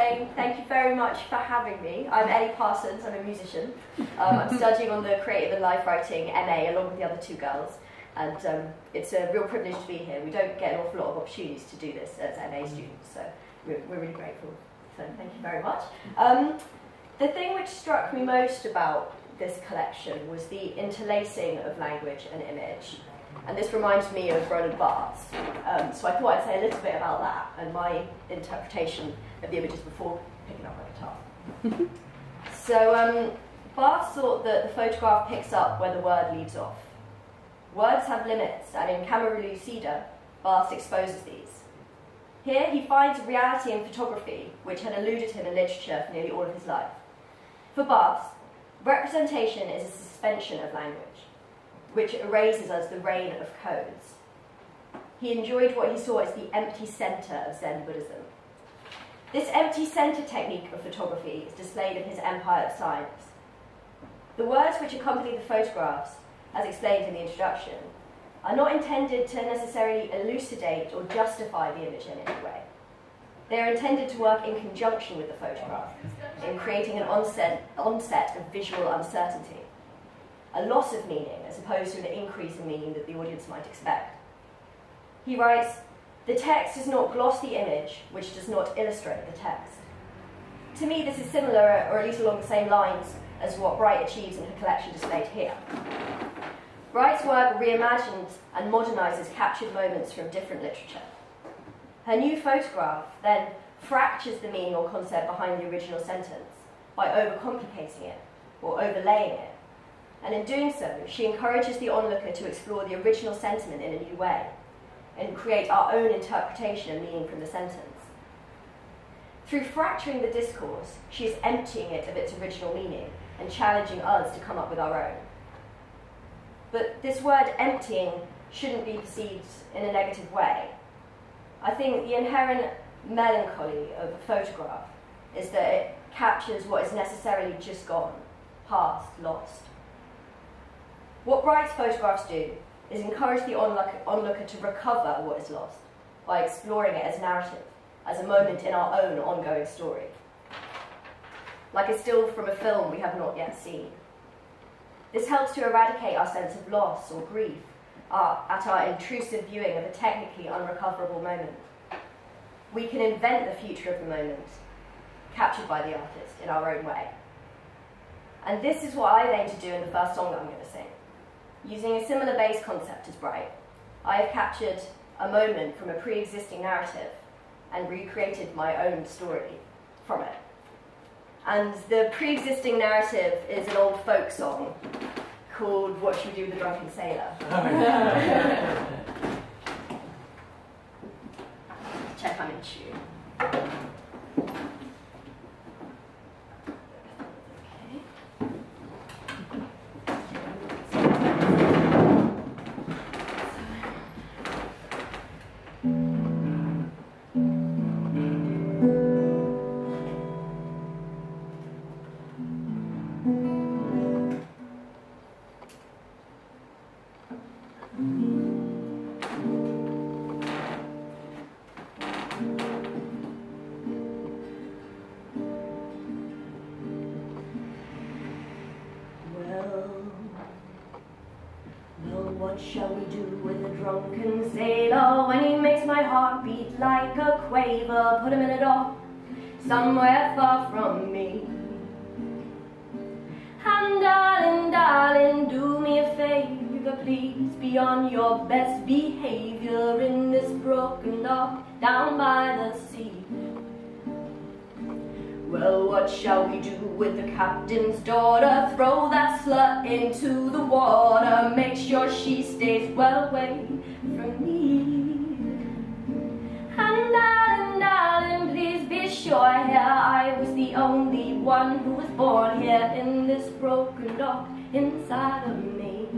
saying thank you very much for having me. I'm Elly Parsons, I'm a musician. I'm studying on the Creative and Life Writing MA along with the other two girls, and it's a real privilege to be here. We don't get an awful lot of opportunities to do this as MA students, so we're really grateful. So thank you very much. The thing which struck me most about this collection was the interlacing of language and image. And this reminds me of Roland Barthes. So I thought I'd say a little bit about that and my interpretation of the images before picking up my guitar. So Barthes thought that the photograph picks up where the word leaves off. Words have limits, and in Camera Lucida, Barthes exposes these. Here he finds reality in photography, which had eluded him in literature for nearly all of his life. For Barthes, representation is a suspension of language, which erases us the reign of codes. He enjoyed what he saw as the empty centre of Zen Buddhism. This empty centre technique of photography is displayed in his Empire of Science. The words which accompany the photographs, as explained in the introduction, are not intended to necessarily elucidate or justify the image in any way. They are intended to work in conjunction with the photograph, in creating an onset of visual uncertainty, a loss of meaning as opposed to an increase in meaning that the audience might expect. He writes, "The text does not gloss the image, which does not illustrate the text." To me, this is similar, or at least along the same lines, as what Bright achieves in her collection displayed here. Bright's work reimagines and modernises captured moments from different literature. Her new photograph then fractures the meaning or concept behind the original sentence by overcomplicating it or overlaying it. And in doing so, she encourages the onlooker to explore the original sentiment in a new way and create our own interpretation and meaning from the sentence. Through fracturing the discourse, she is emptying it of its original meaning and challenging us to come up with our own. But this word emptying shouldn't be perceived in a negative way. I think the inherent melancholy of a photograph is that it captures what is necessarily just gone, past, lost. What Bright's photographs do is encourage the onlooker to recover what is lost by exploring it as narrative, as a moment in our own ongoing story. Like a still from a film we have not yet seen. This helps to eradicate our sense of loss or grief at our intrusive viewing of a technically unrecoverable moment. We can invent the future of the moment, captured by the artist in our own way. And this is what I aim to do in the first song that I'm going to sing. Using a similar bass concept as Bright, I have captured a moment from a pre-existing narrative and recreated my own story from it. And the pre-existing narrative is an old folk song called What Should We Do with a Drunken Sailor? Check I'm in tune. What shall we do with a drunken sailor when he makes my heart beat like a quaver? Put him in a dock somewhere far from me. And darling, darling, do me a favor, please, be on your best behavior in this broken dock down by the sea. Well, what shall we do with the captain's daughter? Throw that slut into the water, make sure she stays well away from me. And darling, darling, please be sure here I was the only one who was born here in this broken dock inside of me.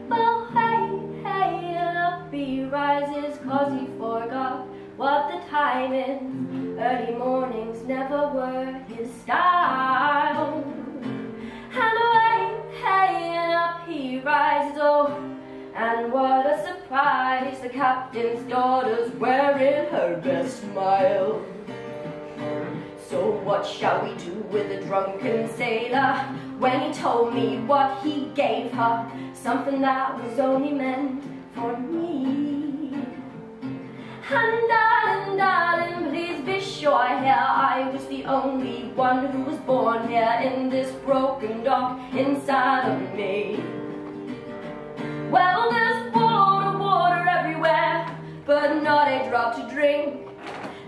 Well, hey, hey, and up he rises 'cause he forgot what the time is. Early mornings never were his style. And away, hey, and up he rises, oh, and what a surprise, the captain's daughter's wearing her best smile. what shall we do with a drunken sailor? When he told me what he gave her, something that was only meant for me. And darling, darling, please be sure here I was the only one who was born here in this broken dock inside of me. Well, there's water, water everywhere, but not a drop to drink.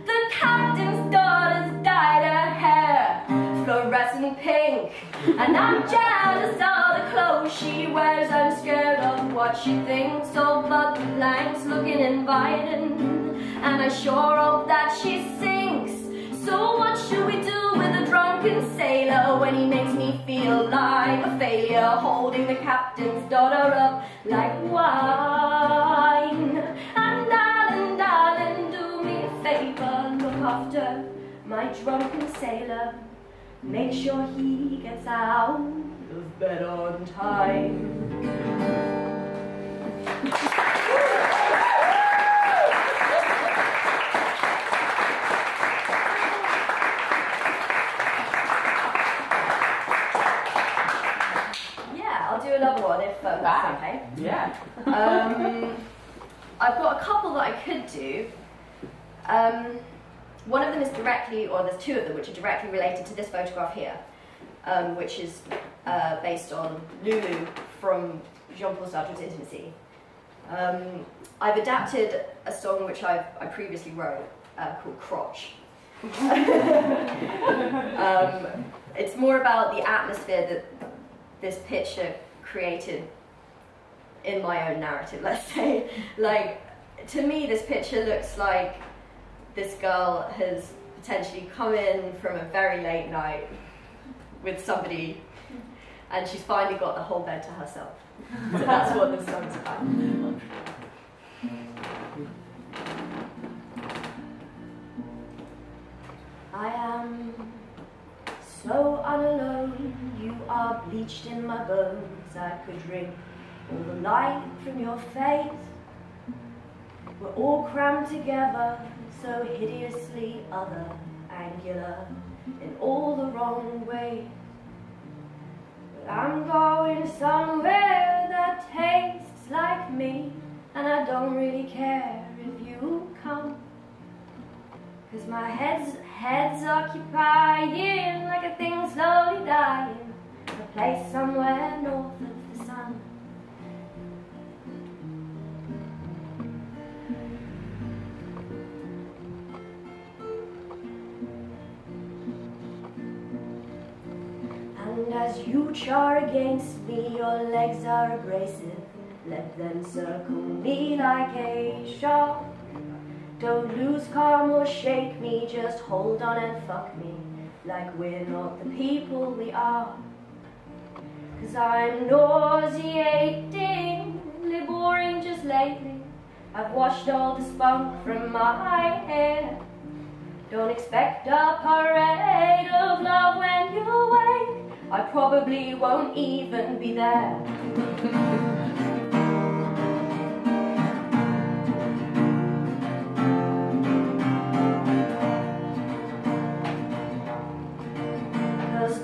The captain's daughter's dyed her hair fluorescent pink, and I'm jealous of the clothes she wears. I'm scared of what she thinks of the planks looking inviting, and I sure hope that she sinks. So what should we do with a drunken sailor when he makes me feel like a failure, holding the captain's daughter up like wine? And darling, darling, do me a favor, look after my drunken sailor. Make sure he gets out of bed on time. I'll do another one if that's okay. Yeah. I've got a couple that I could do. One of them is directly, or there's two of them which are directly related to this photograph here, which is based on Lulu from Jean-Paul Sartre's Intimacy. I've adapted a song which I previously wrote called Crotch. It's more about the atmosphere that this picture created in my own narrative, let's say. Like, to me, this picture looks like this girl has potentially come in from a very late night with somebody, and she's finally got the whole bed to herself. So that's what this song's about. I am so unalone, you are bleached in my bones. I could drink all the light from your face. We're all crammed together, so hideously other, angular in all the wrong ways. But I'm going somewhere that tastes like me, and I don't really care if you come. 'Cause my head's occupying like a thing slowly dying, a place somewhere north of the sun. And as you char against me, your legs are abrasive. Let them circle me like a shark. Don't lose calm or shake me, just hold on and fuck me like we're not the people we are. 'Cause I'm nauseatingly boring just lately. I've washed all the spunk from my hair. Don't expect a parade of love when you wake. I probably won't even be there.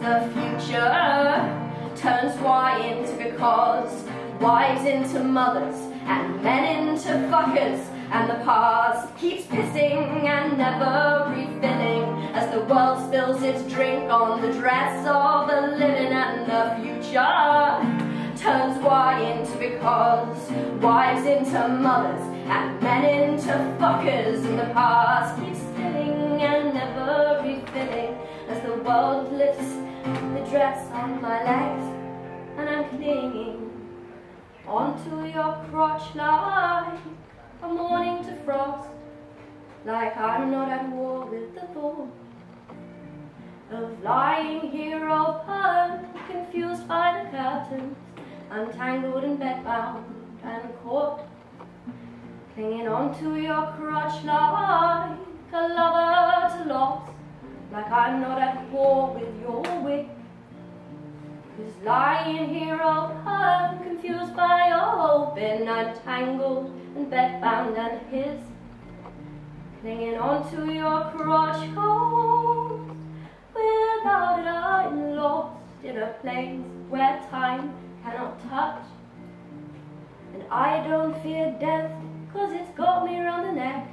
The future turns why into because, wives into mothers and men into fuckers, and the past keeps pissing and never refilling as the world spills its drink on the dress of the living. And the future turns why into because, wives into mothers and men into fuckers, and the past keeps spilling and never refilling as the world lifts the dress on my legs, and I'm clinging onto your crotch like a morning to frost, like I'm not at war with the thought of lying here open, confused by the curtains, untangled and bedbound and caught, clinging onto your crotch like a lover to loss, like I'm not at war with your wit. 'Cause lying here open, confused by your hoping, I'm tangled and bedbound and his, clinging onto your crotch cold, now that I'm lost in a place where time cannot touch. And I don't fear death, 'cause it's got me round the neck.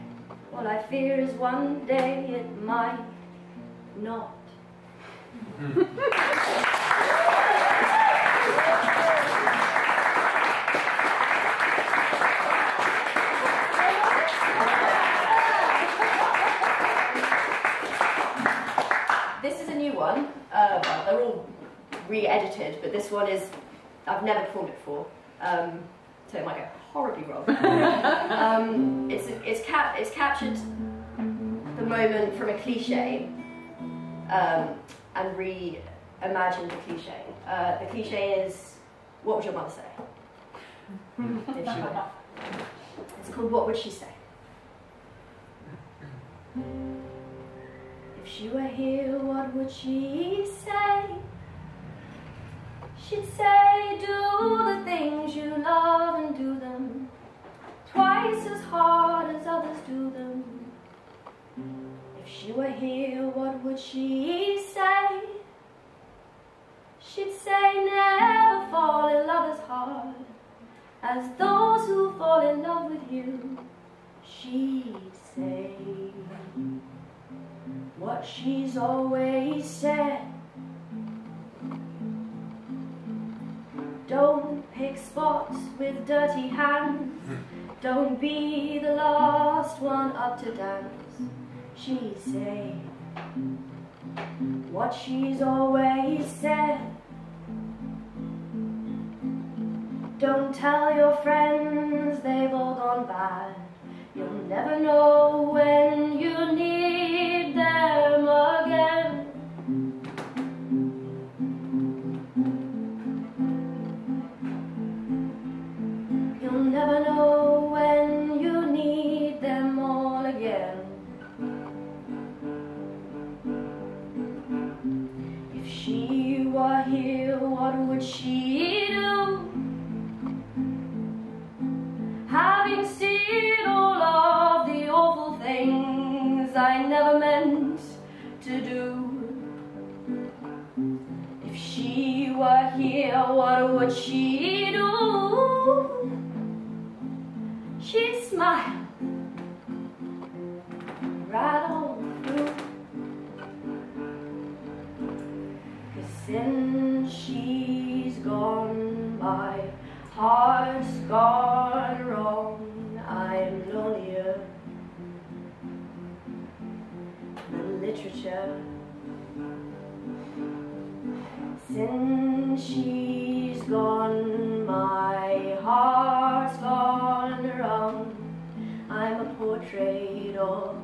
All I fear is one day it might not. This is a new one. Well, they're all re-edited, but this one is, I've never performed it before, so it might go horribly wrong. It's captured the moment from a cliche and reimagined the cliche. The cliche is, what would your mother say if she were? It's called What Would She Say? If she were here, what would she say? She'd say, do the things you love and do them twice as hard as others do them. If she were here, what would she say? She'd say, never fall in love as hard as those who fall in love with you. She'd say what she's always said. Don't pick spots with dirty hands. Don't be the last one up to dance. She'd say what she's always said. Don't tell your friends they've all gone bad. You'll never know when you need them again. You'll never know when you need them all again. If she were here, what would she do? Having seen all of the awful things I never meant to do. If she were here, what would she do? She'd smile right on through. 'Cause since she's gone, my heart's gone wrong. I'm lonelier than literature. Since she's gone, my heart's gone wrong. I'm a portrait of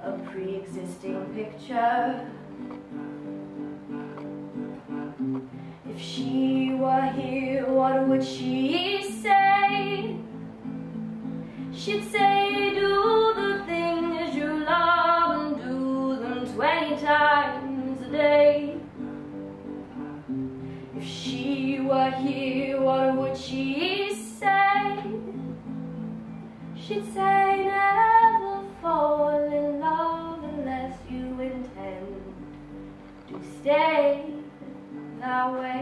a pre-existing picture. If she were here, what would she say? She'd say, do the things you love and do them 20 times a day. If she were here, what would she say? She'd say, never fall in love unless you intend to stay that way.